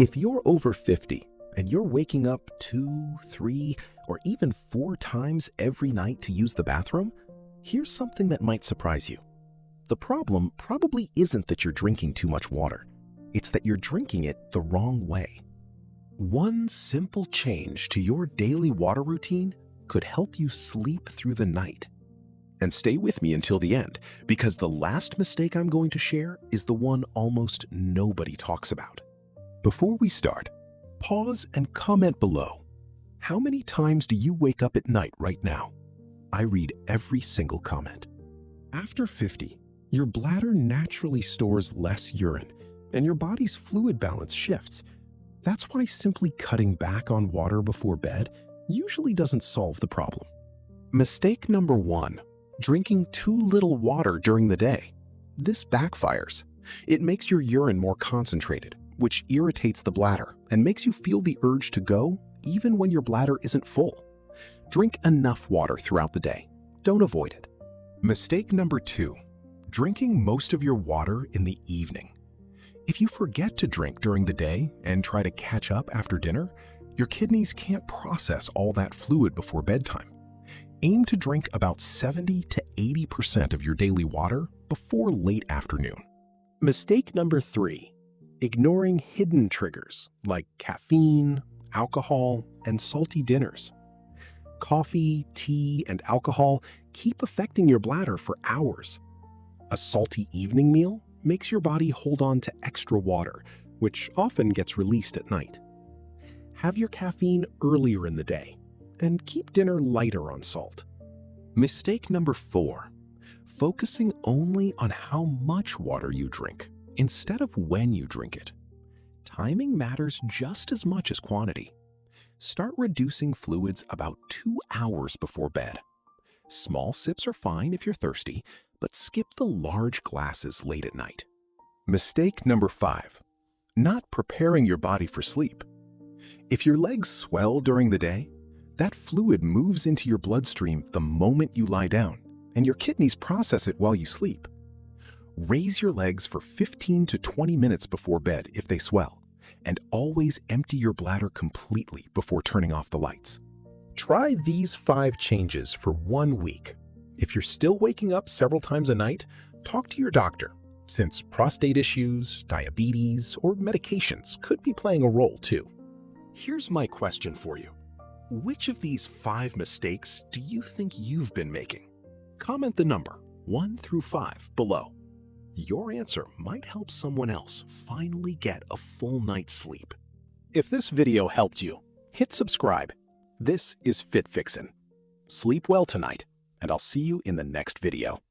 If you're over 50 and you're waking up 2, 3, or even 4 times every night to use the bathroom, here's something that might surprise you. The problem probably isn't that you're drinking too much water. It's that you're drinking it the wrong way. One simple change to your daily water routine could help you sleep through the night. And stay with me until the end, because the last mistake I'm going to share is the one almost nobody talks about. Before we start, pause and comment below. How many times do you wake up at night right now? I read every single comment. After 50, your bladder naturally stores less urine, and your body's fluid balance shifts. That's why simply cutting back on water before bed usually doesn't solve the problem. Mistake number 1. Drinking too little water during the day. This backfires. It makes your urine more concentrated, which irritates the bladder and makes you feel the urge to go even when your bladder isn't full. Drink enough water throughout the day. Don't avoid it. Mistake number 2. Drinking most of your water in the evening. If you forget to drink during the day and try to catch up after dinner, your kidneys can't process all that fluid before bedtime. Aim to drink about 70 to 80% of your daily water before late afternoon. Mistake number 3. Ignoring hidden triggers like caffeine, alcohol, and salty dinners. Coffee, tea, and alcohol keep affecting your bladder for hours. A salty evening meal makes your body hold on to extra water, which often gets released at night. Have your caffeine earlier in the day, and keep dinner lighter on salt. Mistake number 4. Focusing only on how much water you drink instead of when you drink it. Timing matters just as much as quantity. Start reducing fluids about 2 hours before bed. Small sips are fine if you're thirsty, but skip the large glasses late at night. Mistake number 5. Not preparing your body for sleep. If your legs swell during the day, that fluid moves into your bloodstream the moment you lie down, and your kidneys process it while you sleep. Raise your legs for 15 to 20 minutes before bed if they swell, and always empty your bladder completely before turning off the lights. Try these 5 changes for 1 week. If you're still waking up several times a night, talk to your doctor, since prostate issues, diabetes, or medications could be playing a role too. Here's my question for you. Which of these 5 mistakes do you think you've been making? Comment the number 1 through 5 below. Your answer might help someone else finally get a full night's sleep. If this video helped you, hit subscribe. This is FitFixen. Sleep well tonight, and I'll see you in the next video.